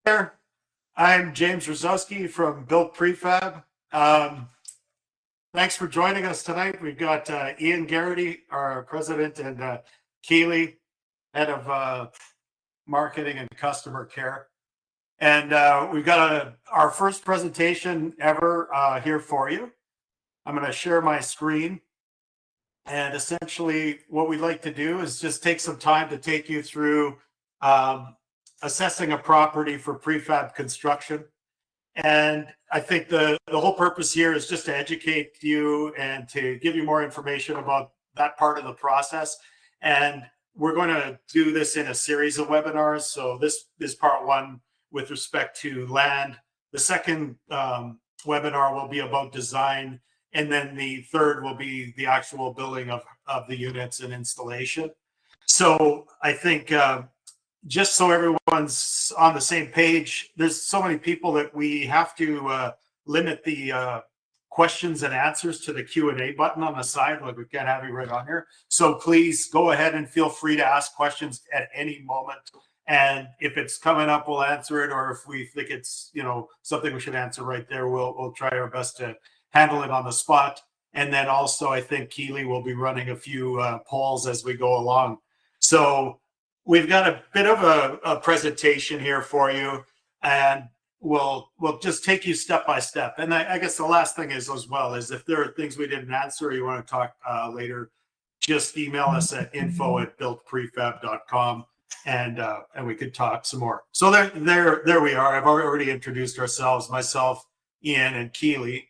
There, I'm James Rosowski from Built Prefab. Um, Thanks for joining us tonight. We've got Ian Garrity, our president, and Keely, head of marketing and customer care. And we've got our first presentation ever here for you. I'm going to share my screen. And essentially, what we'd like to do is just take some time to take you through assessing a property for prefab construction. And I think the whole purpose here is just to educate you and to give you more information about that part of the process. And we're going to do this in a series of webinars. So this is part one with respect to land. The second webinar will be about design. And then the third will be the actual building of the units and installation. So I think just so everyone's on the same page, there's so many people that we have to limit the questions and answers to the Q&A button on the side. Like, we can't have you right on here. So please go ahead and feel free to ask questions at any moment. And if it's coming up, we'll answer it. Or if we think it's, something we should answer right there, we'll try our best to handle it on the spot. And then also, I think Keely will be running a few polls as we go along. So we've got a bit of a presentation here for you, and we'll just take you step by step. And I guess the last thing is, as well, is if there are things we didn't answer or you want to talk later, just email us at info@builtprefab.com, and we could talk some more. So there we are. I've already introduced ourselves, myself, Ian, and Keely.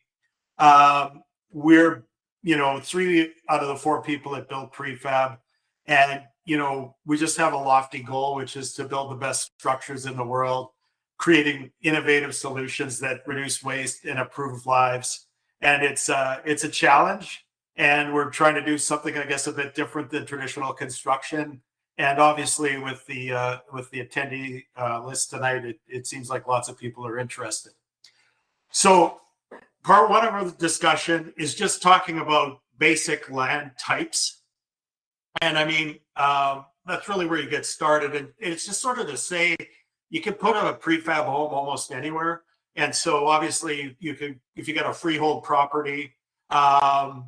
We're 3 out of the 4 people at Built Prefab, and we just have a lofty goal, which is to build the best structures in the world, creating innovative solutions that reduce waste and improve lives. And it's a challenge, and we're trying to do something, I guess, a bit different than traditional construction. And obviously, with the attendee list tonight, it seems like lots of people are interested. So part one of our discussion is just talking about basic land types. And I mean, that's really where you get started. And it's just sort of to say, you can put a prefab home almost anywhere. And so obviously you can, if you got a freehold property, that's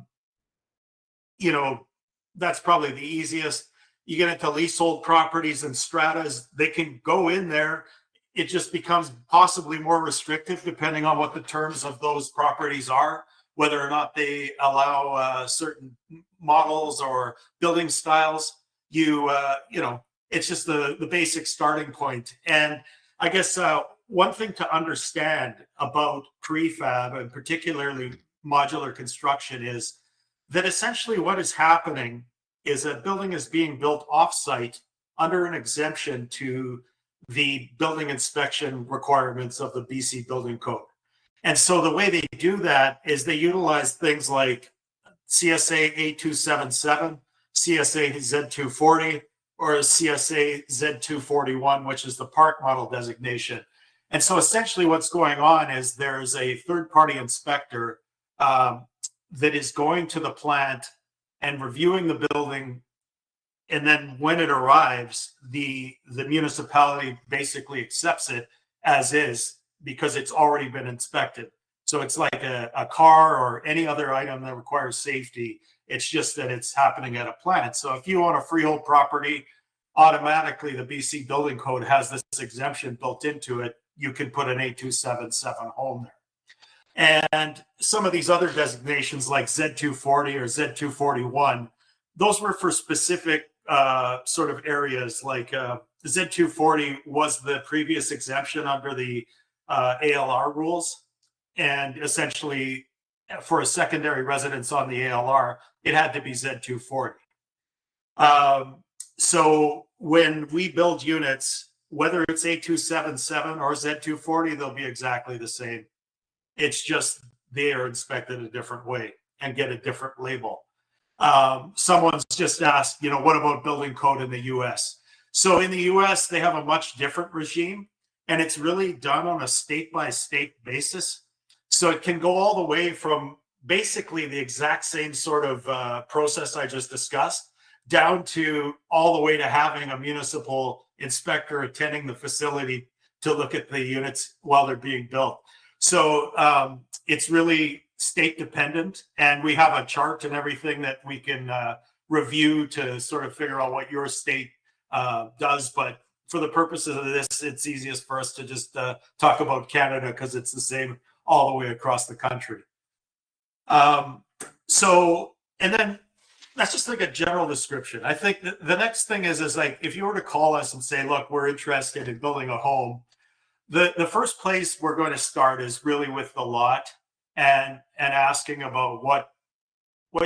probably the easiest. You get into leasehold properties and stratas, they can go in there. It just becomes possibly more restrictive depending on what the terms of those properties are, whether or not they allow certain models or building styles. It's just the basic starting point. And I guess one thing to understand about prefab, and particularly modular construction, is that essentially what is happening is a building is being built off-site under an exemption to the building inspection requirements of the BC Building Code. And so the way they do that is they utilize things like CSA 8277, CSA Z240, or CSA Z241, which is the park model designation. And so essentially what's going on is there's a third-party inspector that is going to the plant and reviewing the building. And then when it arrives, the municipality basically accepts it as is because it's already been inspected. So it's like a car or any other item that requires safety. It's just that it's happening at a plant. So if you own a freehold property, automatically the BC Building Code has this exemption built into it. You can put an 8277 home there. And some of these other designations like Z240 or Z241, those were for specific sort of areas. Like Z240 was the previous exemption under the ALR rules. And essentially, for a secondary residence on the ALR, it had to be Z240. So when we build units, whether it's 8277 or Z240, they'll be exactly the same. It's just they are inspected a different way and get a different label. Someone's just asked, what about building code in the US? So in the US, they have a much different regime, and it's really done on a state-by-state basis. So it can go all the way from basically the exact same sort of process I just discussed, down to all the way to having a municipal inspector attending the facility to look at the units while they're being built. So it's really state dependent, and we have a chart and everything that we can review to sort of figure out what your state does. But for the purposes of this, it's easiest for us to just talk about Canada because it's the same all the way across the country. So, and then that's just like a general description. I think the next thing is like, if you were to call us and say, look, we're interested in building a home, the first place we're going to start is really with the lot and asking about what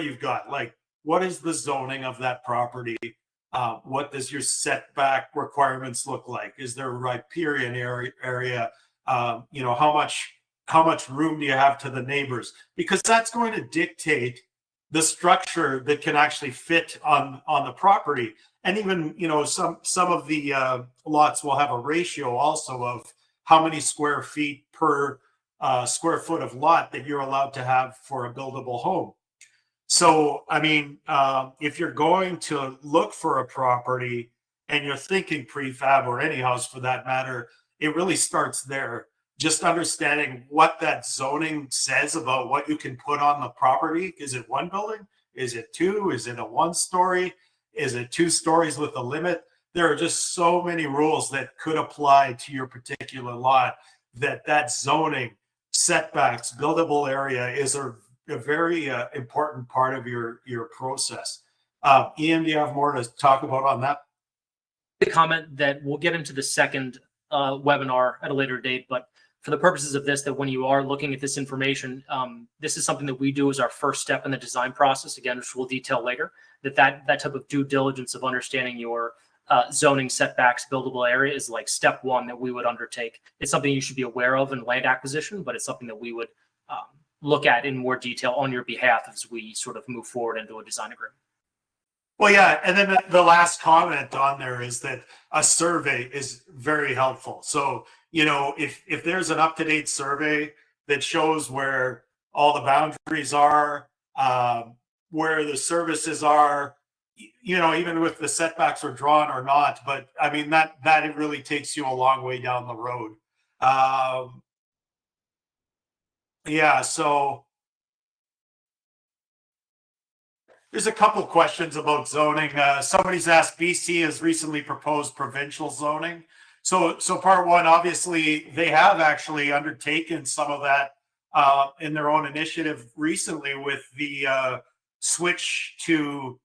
you've got. Like, what is the zoning of that property? What does your setback requirements look like? Is there a riparian area? You know, how much room do you have to the neighbors? Because that's going to dictate the structure that can actually fit on the property. And even, you know, some of the lots will have a ratio also of how many square feet per square foot of lot that you're allowed to have for a buildable home. So, I mean, if you're going to look for a property and you're thinking prefab, or any house for that matter, it really starts there. Just understanding what that zoning says about what you can put on the property. Is it one building? Is it two? Is it a 1-story? Is it 2 stories with a limit? There are just so many rules that could apply to your particular lot that zoning, setbacks, buildable area is a very important part of your process. Ian, do you have more to talk about on that? The comment that we'll get into the second webinar at a later date, but for the purposes of this, that when you are looking at this information, this is something that we do as our first step in the design process, again, which we'll detail later, that type of due diligence of understanding your zoning, setbacks, buildable area is like step one that we would undertake. It's something you should be aware of in land acquisition, but it's something that we would look at in more detail on your behalf as we sort of move forward into a design agreement. Well, yeah, and then the last comment on there is that a survey is very helpful. So, you know, if there's an up-to-date survey that shows where all the boundaries are, where the services are, you know, even if the setbacks are drawn or not, but I mean, that it really takes you a long way down the road. Yeah, so there's a couple questions about zoning. Somebody's asked, BC has recently proposed provincial zoning. So part one, obviously, they have actually undertaken some of that in their own initiative recently with the switch to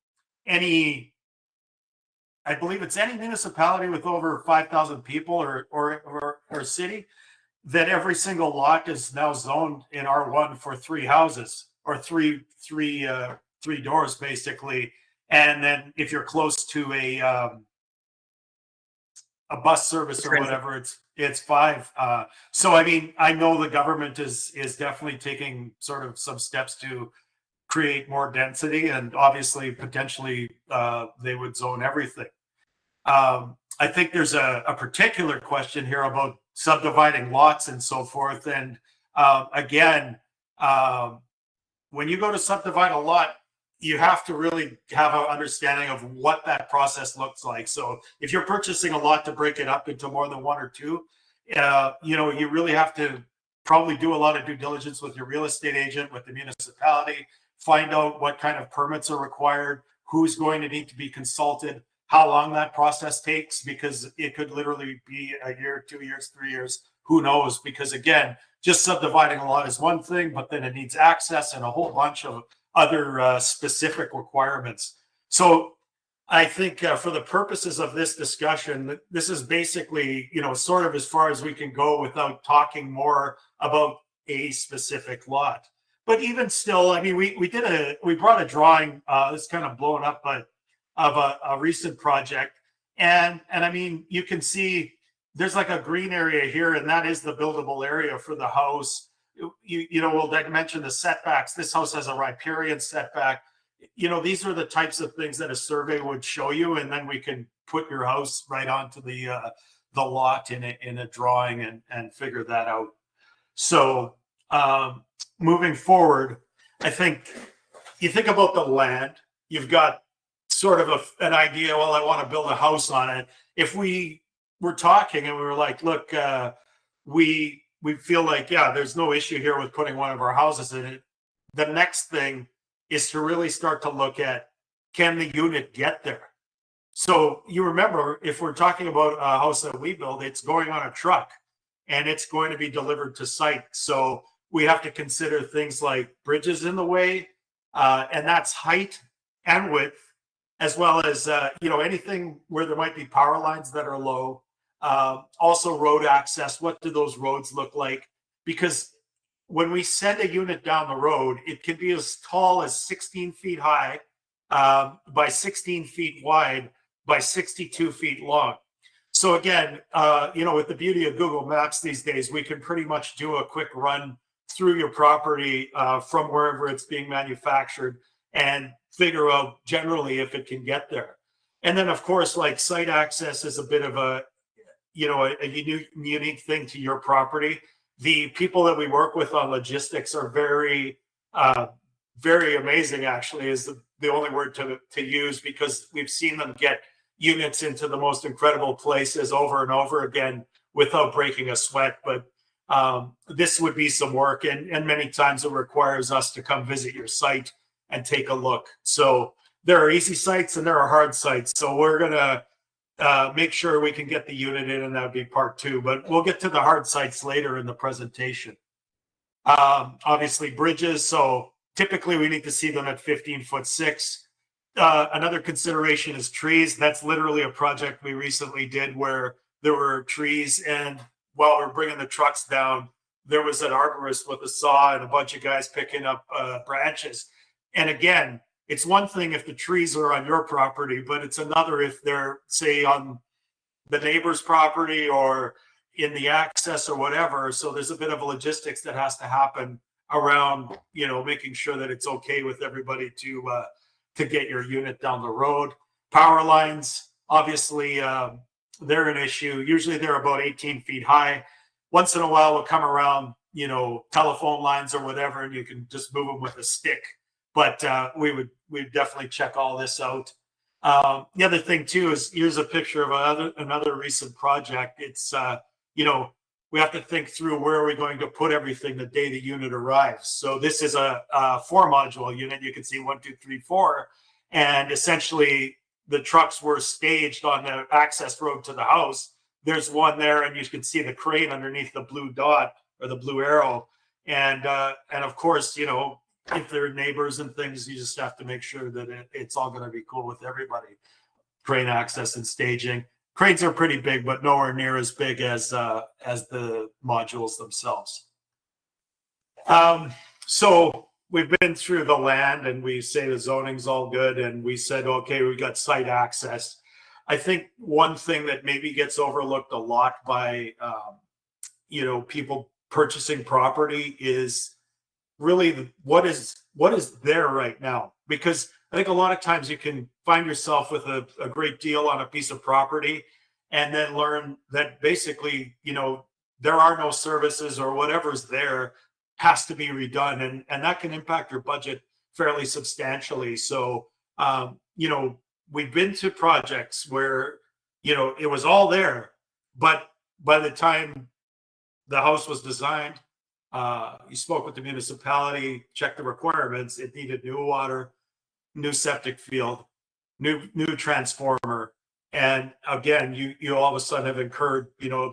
any, I believe it's any municipality with over 5,000 people or city, that every single lot is now zoned in R1 for 3 houses or three doors basically. And then if you're close to a bus service or whatever, it's 5. So I mean, I know the government is definitely taking sort of some steps to create more density, and obviously potentially they would zone everything. I think there's a particular question here about subdividing lots and so forth. And again, when you go to subdivide a lot, you have to really have an understanding of what that process looks like. So if you're purchasing a lot to break it up into more than 1 or 2, you know, you really have to probably do a lot of due diligence with your real estate agent, with the municipality, find out what kind of permits are required, who's going to need to be consulted, how long that process takes, because it could literally be a year, 2 years, 3 years, who knows? Because again, just subdividing a lot is one thing, but then it needs access and a whole bunch of other specific requirements. So I think for the purposes of this discussion, this is basically, you know, sort of as far as we can go without talking more about a specific lot. But even still, I mean, we brought a drawing, it's kind of blown up, but of a recent project. And I mean, you can see there's like a green area here, and that is the buildable area for the house. You know, we'll mention the setbacks. This house has a riparian setback. You know, these are the types of things that a survey would show you, and then we can put your house right onto the lot in a drawing and figure that out. So moving forward, I think you think about the land, you've got sort of an idea, well, I want to build a house on it. If we we're talking and we were like, look, we feel like, yeah, there's no issue here with putting one of our houses in it. The next thing is to really start to look at, can the unit get there? So you remember, if we're talking about a house that we build, it's going on a truck and it's going to be delivered to site. So we have to consider things like bridges in the way, and that's height and width, as well as anything where there might be power lines that are low. Also, road access. What do those roads look like? Because when we send a unit down the road, it can be as tall as 16 feet high, by 16 feet wide by 62 feet long. So again, with the beauty of Google Maps these days, we can pretty much do a quick run through your property from wherever it's being manufactured and figure out generally if it can get there. And then, of course, like site access is a bit of a unique thing to your property. The people that we work with on logistics are very, very amazing, actually, is the only word to use, because we've seen them get units into the most incredible places over and over again without breaking a sweat. But this would be some work, and many times it requires us to come visit your site and take a look. So there are easy sites and there are hard sites. So we're gonna make sure we can get the unit in, and that would be part two. But we'll get to the hard sites later in the presentation. Obviously, bridges. So typically we need to see them at 15'6". Another consideration is trees. That's literally a project we recently did where there were trees, and while we're bringing the trucks down, there was an arborist with a saw and a bunch of guys picking up branches. And again, it's one thing if the trees are on your property, but it's another if they're, say, on the neighbor's property or in the access or whatever. So there's a bit of a logistics that has to happen around, making sure that it's okay with everybody to get your unit down the road. Power lines, obviously, they're an issue. Usually they're about 18 feet high. Once in a while, we'll come around, telephone lines or whatever, and you can just move them with a stick. But we'd definitely check all this out. The other thing too is, here's a picture of another recent project. It's we have to think through, where are we going to put everything the day the unit arrives. So this is a 4-module unit. You can see 1, 2, 3, 4, and essentially the trucks were staged on the access road to the house. There's one there, and you can see the crane underneath the blue dot or the blue arrow. And of course, if they're neighbors and things, you just have to make sure that it's all going to be cool with everybody. Crane access and staging. Cranes are pretty big, but nowhere near as big as the modules themselves. So we've been through the land, and we say the zoning's all good, and we said, okay, we got site access. I think one thing that maybe gets overlooked a lot by people purchasing property is really what is there right now. Because I think a lot of times you can find yourself with a great deal on a piece of property and then learn that basically, there are no services, or whatever's there has to be redone. And that can impact your budget fairly substantially. So, we've been to projects where, it was all there, but by the time the house was designed, you spoke with the municipality, checked the requirements. It needed new water, new septic field, new transformer. And again, you all of a sudden have incurred,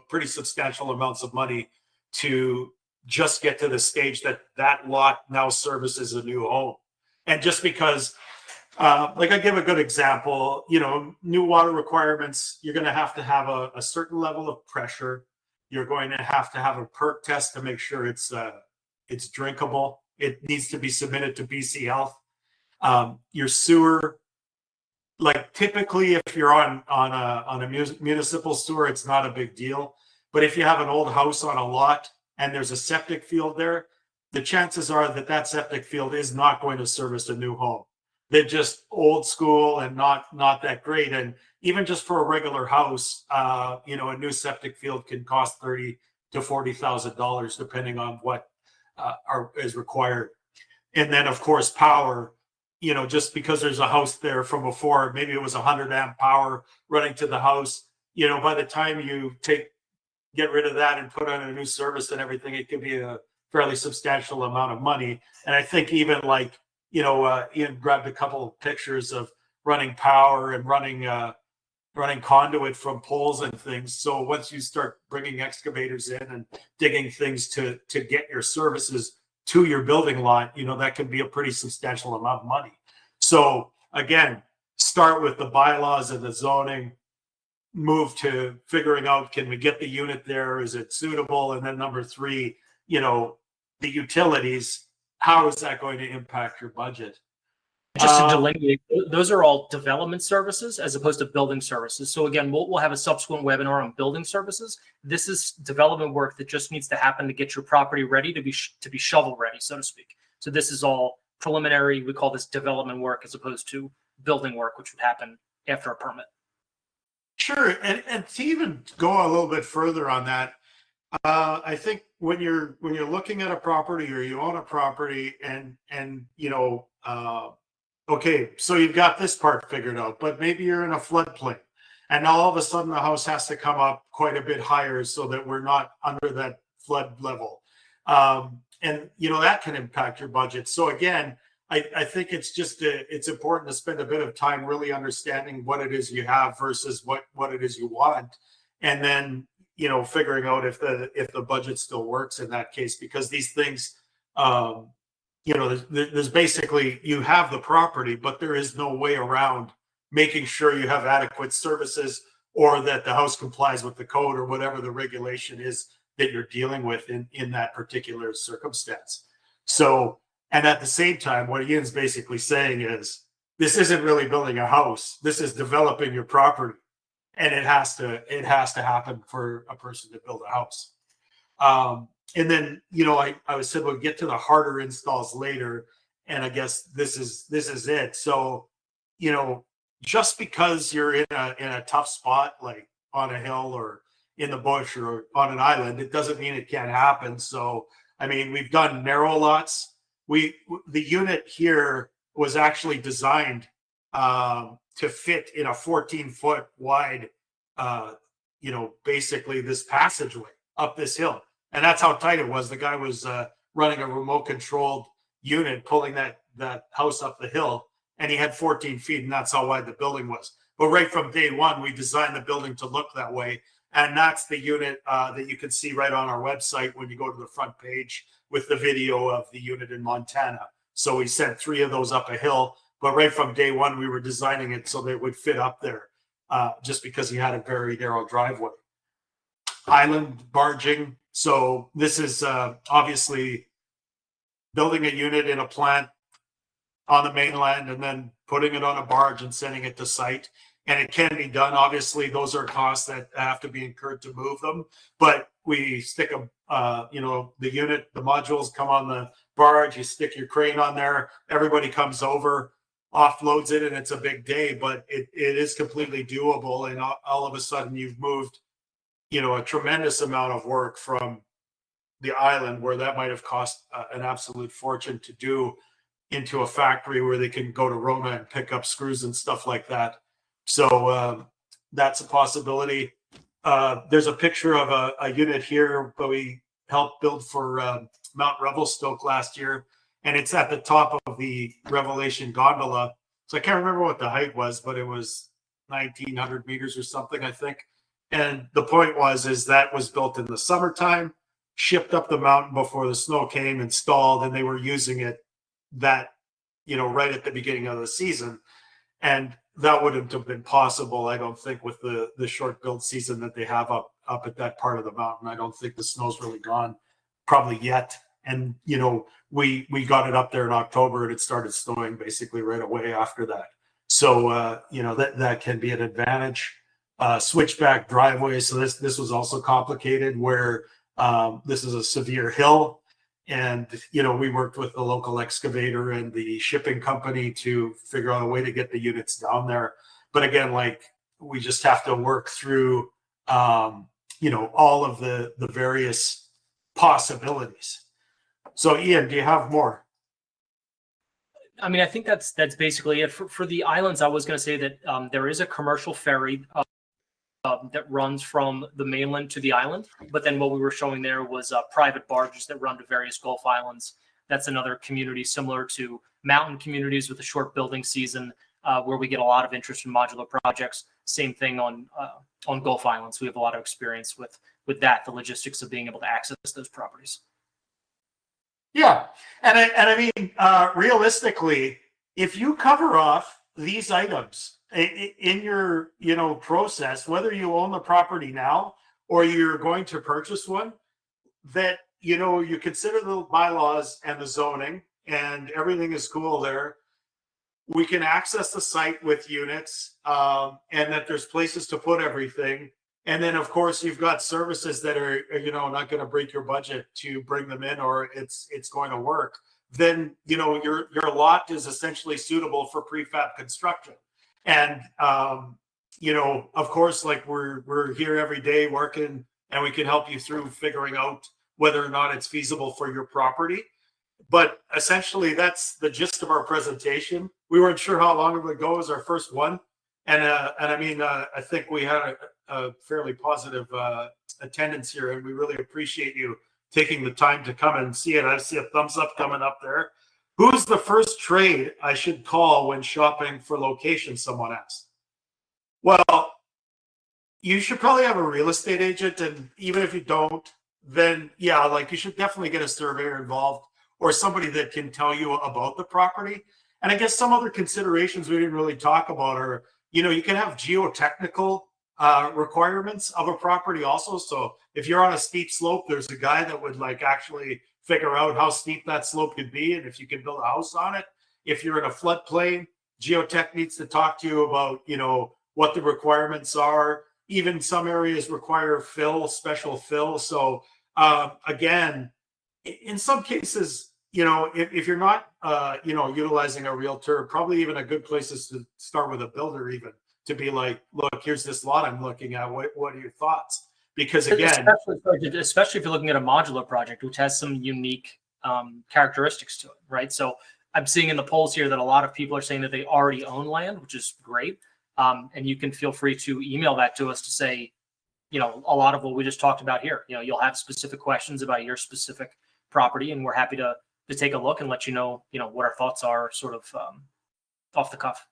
pretty substantial amounts of money to just get to the stage that lot now services a new home. And just because, I give a good example, new water requirements, you're going to have a certain level of pressure. You're going to have a perk test to make sure it's drinkable. It needs to be submitted to BC Health. Your sewer, like typically if you're on a municipal sewer, it's not a big deal. But if you have an old house on a lot and there's a septic field there, the chances are that septic field is not going to service a new home. They're just old school and not that great. And even just for a regular house, a new septic field can cost $30,000 to $40,000 depending on what is required. And then of course power, just because there's a house there from before, maybe it was 100 amp power running to the house. by the time you get rid of that and put on a new service and everything, it could be a fairly substantial amount of money. And I think even like, Ian grabbed a couple of pictures of running power and running conduit from poles and things. So once you start bringing excavators in and digging things to get your services to your building lot, that can be a pretty substantial amount of money. So again, start with the bylaws and the zoning, move to figuring out, can we get the unit there? Is it suitable? And then number three, the utilities, how is that going to impact your budget? Just to delineate, those are all development services as opposed to building services. So again, we'll have a subsequent webinar on building services. This is development work that just needs to happen to get your property ready to be shovel ready, so to speak. So this is all preliminary. We call this development work as opposed to building work, which would happen after a permit. Sure, and to even go a little bit further on that, I think when you're looking at a property or you own a property and okay, so you've got this part figured out, but maybe you're in a floodplain and now all of a sudden the house has to come up quite a bit higher so that we're not under that flood level. And that can impact your budget. So again, I think it's important to spend a bit of time really understanding what it is you have versus what it is you want. And then, figuring out if the budget still works in that case, because these things, there's basically, you have the property, but there is no way around making sure you have adequate services or that the house complies with the code or whatever the regulation is that you're dealing with in that particular circumstance. So, and at the same time, what Ian's basically saying is, this isn't really building a house. This is developing your property, and it has to happen for a person to build a house. And then, I was said we'll get to the harder installs later, and I guess this is it. So, just because you're in a tough spot, like on a hill or in the bush or on an island, it doesn't mean it can't happen. So, I mean, we've done narrow lots. The unit here was actually designed to fit in a 14-foot wide, basically this passageway up this hill. And that's how tight it was. The guy was running a remote controlled unit, pulling that house up the hill, and he had 14 feet, and that's how wide the building was. But right from day one, we designed the building to look that way. And that's the unit that you can see right on our website when you go to the front page with the video of the unit in Montana. So we sent 3 of those up a hill, but right from day one, we were designing it so that it would fit up there, just because he had a very narrow driveway. Island barging. So this is obviously building a unit in a plant on the mainland and then putting it on a barge and sending it to site. And it can be done. Obviously, those are costs that have to be incurred to move them. But we stick the unit, the modules come on the barge, you stick your crane on there, everybody comes over, offloads it, and it's a big day, but it is completely doable. And all of a sudden you've moved a tremendous amount of work from the island where that might have cost an absolute fortune to do into a factory where they can go to Roma and pick up screws and stuff like that. So that's a possibility. There's a picture of a unit here that we helped build for Mount Revelstoke last year, and it's at the top of the Revelation gondola. So I can't remember what the height was, but it was 1,900 meters or something, I think. And the point is that was built in the summertime, shipped up the mountain before the snow came, installed, and they were using it right at the beginning of the season. And that wouldn't have been possible, I don't think, with the short build season that they have up at that part of the mountain. I don't think the snow's really gone probably yet. And, we got it up there in October and it started snowing basically right away after that. So, that can be an advantage. Switchback driveway. So this was also complicated where this is a severe hill. And, we worked with the local excavator and the shipping company to figure out a way to get the units down there. But again, we just have to work through, all of the various possibilities. So Ian, do you have more? I mean, I think that's basically it for the islands. I was going to say that there is a commercial ferry that runs from the mainland to the island. But then what we were showing there was private barges that run to various Gulf islands. That's another community similar to mountain communities with a short building season, where we get a lot of interest in modular projects. Same thing on Gulf islands. We have a lot of experience with that, the logistics of being able to access those properties. Yeah, and I mean, realistically, if you cover off these items in your, process, whether you own the property now or you're going to purchase one, that, you consider the bylaws and the zoning and everything is cool there. We can access the site with units, and that there's places to put everything. And then, of course, you've got services that are, not going to break your budget to bring them in, or it's going to work. Then, your lot is essentially suitable for prefab construction. And, of course, like we're here every day working, and we can help you through figuring out whether or not it's feasible for your property. But essentially, that's the gist of our presentation. We weren't sure how long it would go as our first one. And I mean, I think we had a fairly positive attendance here, and we really appreciate you taking the time to come and see it. I see a thumbs up coming up there. Who's the first trade I should call when shopping for location? Someone asked. Well, you should probably have a real estate agent, and even if you don't, then yeah, like you should definitely get a surveyor involved or somebody that can tell you about the property. And I guess some other considerations we didn't really talk about are, you can have geotechnical requirements of a property also. So if you're on a steep slope, there's a guy that would like actually figure out how steep that slope could be and if you can build a house on it. If you're in a floodplain, geotech needs to talk to you about, what the requirements are. Even some areas require special fill. So again, in some cases, if you're not, utilizing a realtor, probably even a good place is to start with a builder, even to be like, look, here's this lot I'm looking at. What are your thoughts? Because again, especially if you're looking at a modular project, which has some unique characteristics to it, right? So I'm seeing in the polls here that a lot of people are saying that they already own land, which is great. And you can feel free to email that to us to say, a lot of what we just talked about here. You'll have specific questions about your specific property, and we're happy to take a look and let you know, what our thoughts are, sort of off the cuff.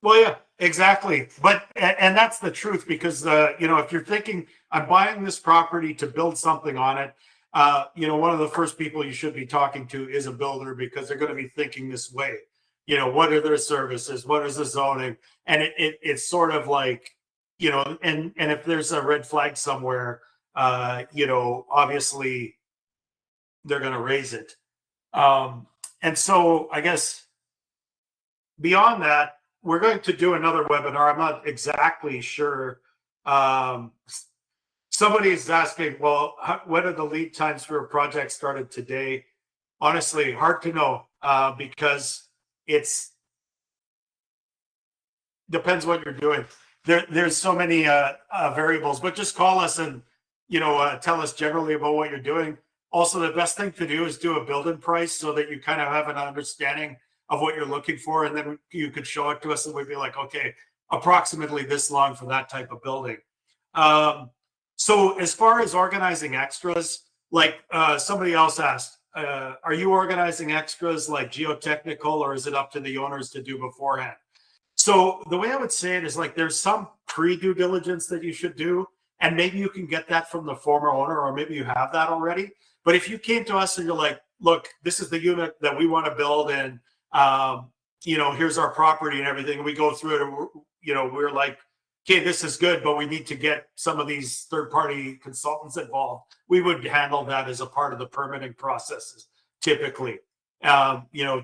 Well, yeah, exactly. But and that's the truth, because if you're thinking I'm buying this property to build something on it, one of the first people you should be talking to is a builder, because they're going to be thinking this way. What are their services? What is the zoning? And it's sort of like, and if there's a red flag somewhere, obviously they're going to raise it. And so I guess beyond that, we're going to do another webinar. I'm not exactly sure. Somebody's asking, well, what are the lead times for a project started today? Honestly, hard to know, because it's depends what you're doing. There's so many variables, but just call us and tell us generally about what you're doing. Also, the best thing to do is do a build-in price so that you kind of have an understanding of what you're looking for, and then you could show it to us and we'd be like, okay, approximately this long for that type of building. So as far as organizing extras, like somebody else asked, are you organizing extras like geotechnical, or is it up to the owners to do beforehand? So the way I would say it is, like, there's some pre-due diligence that you should do, and maybe you can get that from the former owner, or maybe you have that already. But if you came to us and you're like, look, this is the unit that we want to build, and here's our property and everything, and we go through it, and we're like, okay, this is good, but we need to get some of these third-party consultants involved, we would handle that as a part of the permitting processes typically.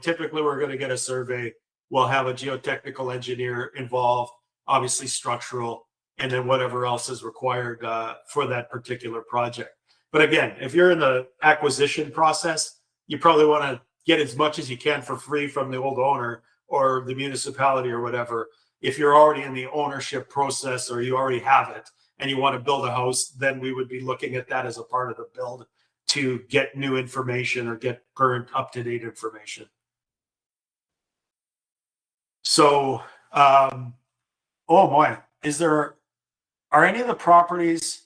Typically we're going to get a survey. We'll have a geotechnical engineer involved, obviously structural, and then whatever else is required for that particular project. But again, if you're in the acquisition process, you probably want to get as much as you can for free from the old owner or the municipality or whatever. If you're already in the ownership process, or you already have it and you want to build a house, then we would be looking at that as a part of the build to get new information or get current up-to-date information. So, oh boy, is there Are any of the properties?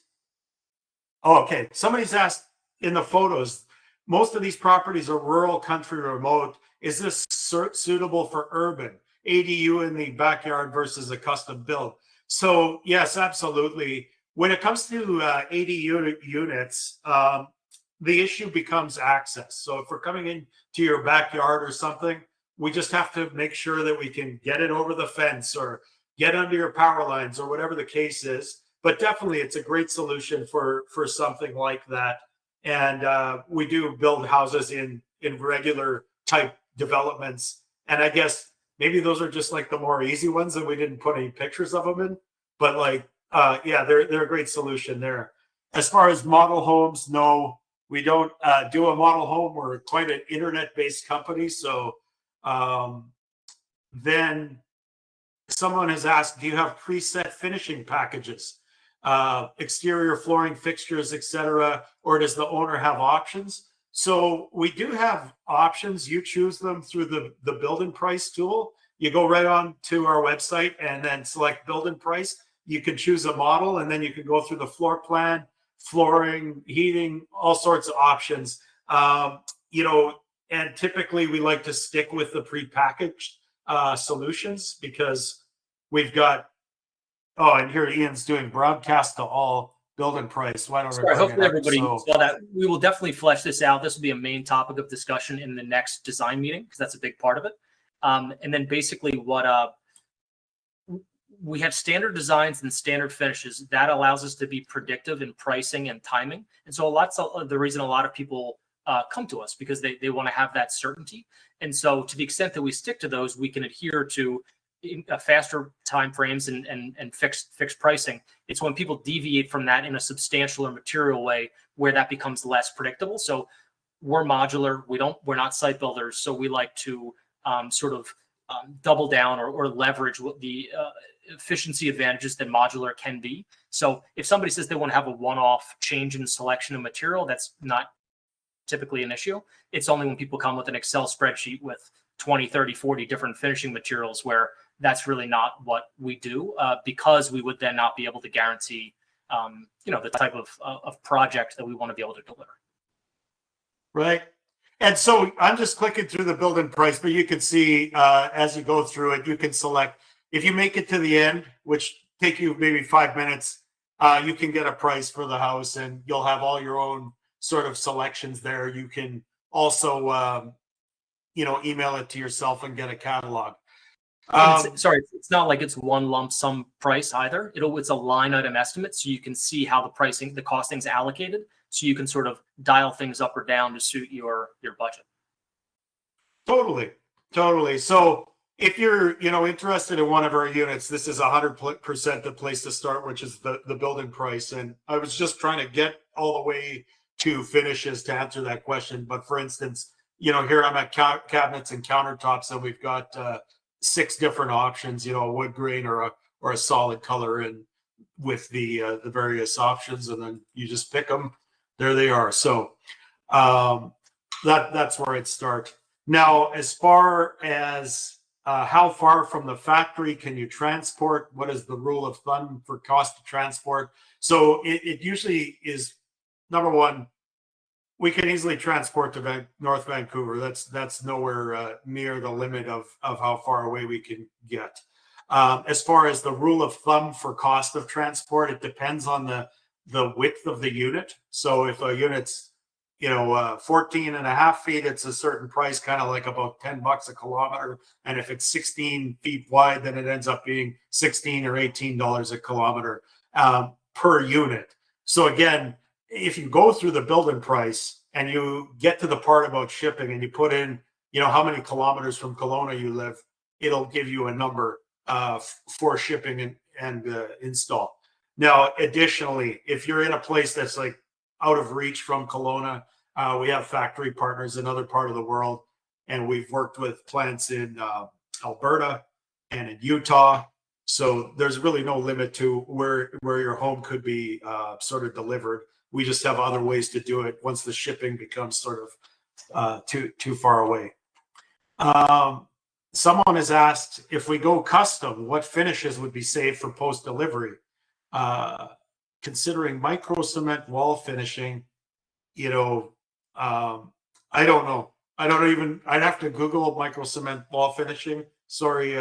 Oh, okay. Somebody's asked in the photos, most of these properties are rural, country, remote. Is this suitable for urban? ADU in the backyard versus a custom build. So yes, absolutely. When it comes to ADU units, the issue becomes access. So if we're coming in to your backyard or something, we just have to make sure that we can get it over the fence or get under your power lines or whatever the case is. But definitely, it's a great solution for something like that. And we do build houses in regular type developments. And I guess maybe those are just like the more easy ones that we didn't put any pictures of them in. But like, yeah, they're a great solution there. As far as model homes, no, we don't do a model home. We're quite an internet-based company. So then someone has asked, do you have preset finishing packages, exterior flooring, fixtures, etc., or does the owner have options? So we do have options. You choose them through the build and price tool. You go right on to our website and then select build and price. You can choose a model, and then you can go through the floor plan, flooring, heating, all sorts of options. You know, and typically we like to stick with the prepackaged solutions because we've got, oh, and here Ian's doing broadcast to all build and price. Why don't we Sorry, bring hopefully it up? everybody So, saw that. We will definitely flesh this out. This will be a main topic of discussion in the next design meeting because that's a big part of it. And then basically what we have standard designs and standard finishes that allows us to be predictive in pricing and timing. And so lots of the reason a lot of people come to us because they want to have that certainty. And so to the extent that we stick to those, we can adhere to faster timeframes and fixed pricing. It's when people deviate from that in a substantial or material way where that becomes less predictable. So we're modular. We're not site builders. So we like to double down or leverage what the efficiency advantages that modular can be. So if somebody says they want to have a one-off change in selection of material, that's not typically an issue. It's only when people come with an Excel spreadsheet with 20, 30, 40 different finishing materials where that's really not what we do, because we would then not be able to guarantee, the type of project that we want to be able to deliver. right. And so I'm just clicking through the build and price, but you can see as you go through it, you can select. If you make it to the end, which take you maybe 5 minutes, you can get a price for the house and you'll have all your own sort of selections there. You can also, email it to yourself and get a catalog. It's not like it's one lump sum price either. It's a line item estimate, so you can see how the costing's allocated, so you can sort of dial things up or down to suit your budget. Totally. So if you're, interested in one of our units, this is 100% the place to start, which is the building price. And I was just trying to get all the way to finishes to answer that question. But for instance, here I'm at cabinets and countertops, and we've got 6 different options, a wood grain or a solid color, and with the various options, and then you just pick them. There they are. So that's where I'd start. Now, as far as how far from the factory can you transport? What is the rule of thumb for cost of transport? So it usually is, number one, we can easily transport to North Vancouver. That's nowhere near the limit of how far away we can get. As far as the rule of thumb for cost of transport, it depends on the width of the unit. So if a unit's 14 and a half feet, it's a certain price, kind of like about $10 a kilometer. And if it's 16 feet wide, then it ends up being $16 or $18 a kilometer per unit. So again, if you go through the building price and you get to the part about shipping and you put in, how many kilometers from Kelowna you live, it'll give you a number for shipping and install. Now, additionally, if you're in a place that's like out of reach from Kelowna, we have factory partners in other part of the world, and we've worked with plants in Alberta and in Utah. So there's really no limit to where your home could be sort of delivered. We just have other ways to do it once the shipping becomes sort of too far away. Someone has asked, if we go custom, what finishes would be saved for post-delivery? considering micro cement wall finishing, you know, I don't know. I'd have to Google micro cement wall finishing. Sorry.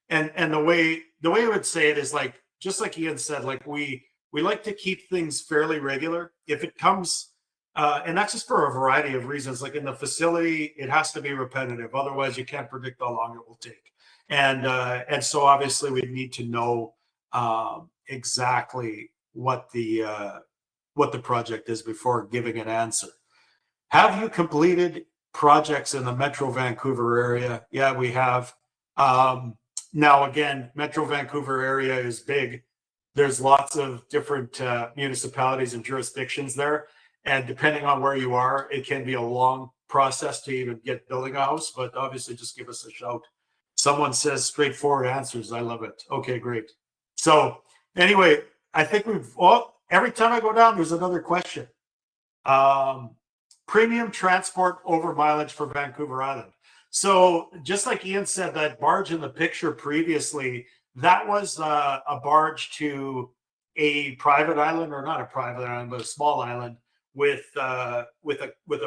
And the way I would say it is like, just like Ian said, like we like to keep things fairly regular. If it comes, and that's just for a variety of reasons. Like in the facility, it has to be repetitive. Otherwise, you can't predict how long it will take. And so obviously we need to know exactly what the project is before giving an answer. Have you completed projects in the Metro Vancouver area? Yeah, we have. Now, again, Metro Vancouver area is big. There's lots of different municipalities and jurisdictions there. And depending on where you are, it can be a long process to even get building a house, but obviously just give us a shout. Someone says straightforward answers. I love it. Okay, great. So anyway, I think every time I go down, there's another question. Premium transport over mileage for Vancouver Island. So just like Ian said, that barge in the picture previously, that was a barge to a private island, or not a private island, but a small island with a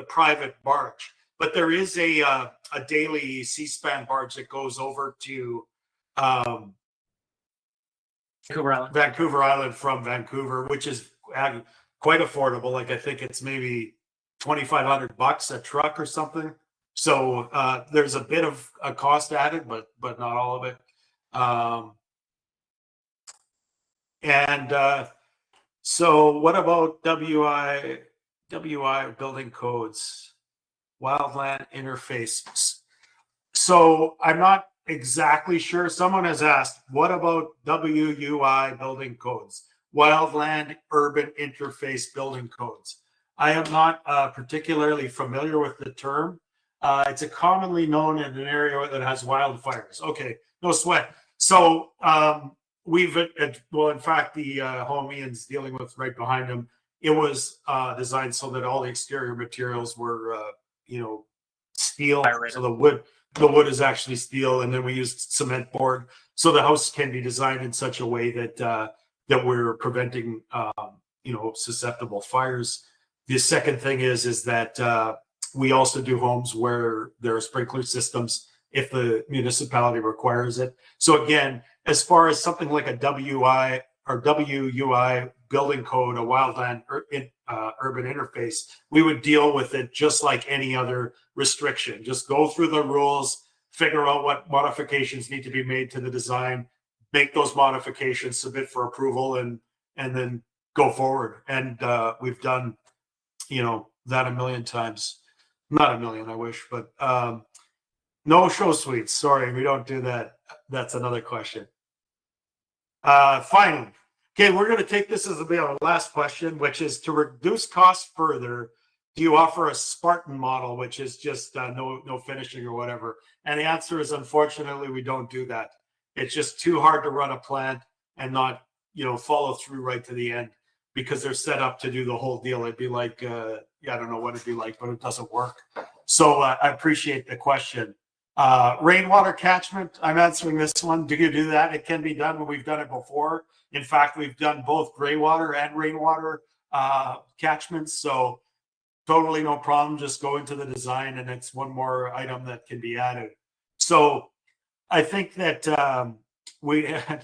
private barge. But there is a daily C-span barge that goes over to Vancouver Island from Vancouver, which is quite affordable. Like I think it's maybe $2,500 a truck or something. So there's a bit of a cost added, but not all of it. So what about WI building codes, wildland interface? So I'm not exactly sure. Someone has asked, what about WUI building codes, wildland urban interface building codes? I am not particularly familiar with the term. It's a commonly known in an area that has wildfires. Okay, no sweat. So well, in fact, the home Ian's dealing with right behind him, it was designed so that all the exterior materials were, steel. So the wood is actually steel, and then we used cement board. So the house can be designed in such a way that we're preventing, susceptible fires. The second thing is that we also do homes where there are sprinkler systems if the municipality requires it. So again, as far as something like a WI or WUI building code, a wildland urban interface, we would deal with it just like any other restriction. Just go through the rules, figure out what modifications need to be made to the design, make those modifications, submit for approval, and then go forward. And we've done, that a million times. Not a million, I wish, but no show suites. Sorry, we don't do that. That's another question. Finally, okay, we're going to take this as our last question, which is, to reduce costs further, do you offer a Spartan model, which is just no finishing or whatever? And the answer is, unfortunately, we don't do that. It's just too hard to run a plant and not, follow through right to the end, because they're set up to do the whole deal. It'd be like, I don't know what it'd be like, but it doesn't work. So I appreciate the question. Rainwater catchment, I'm answering this one. Do you do that? It can be done when we've done it before. In fact, we've done both gray water and rainwater catchments. So totally no problem. Just go into the design and it's one more item that can be added. So I think that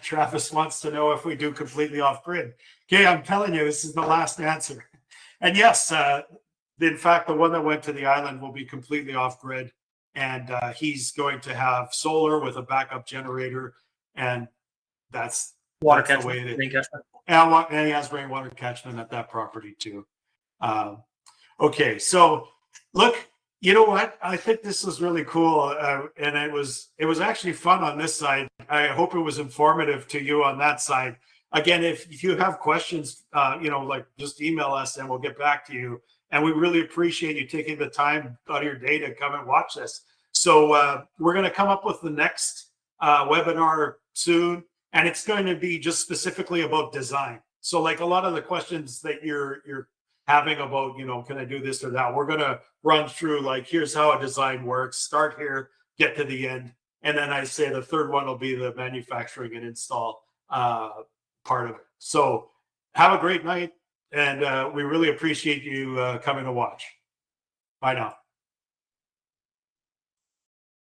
Travis wants to know if we do completely off grid. Okay, I'm telling you, this is the last answer. And yes, in fact, the one that went to the island will be completely off grid. And he's going to have solar with a backup generator. And that's water catchment, the way it is. And he has rainwater catchment at that property too. Okay, so look, you know what? I think this was really cool, and it was actually fun on this side. I hope it was informative to you on that side. Again, if you have questions, just email us and we'll get back to you. And we really appreciate you taking the time out of your day to come and watch this. So we're going to come up with the next webinar soon, and it's going to be just specifically about design. So like a lot of the questions that you're having about, can I do this or that? We're going to run through, like, here's how a design works, start here, get to the end. And then I say the third one will be the manufacturing and install part of it. So have a great night, and we really appreciate you coming to watch. Bye now.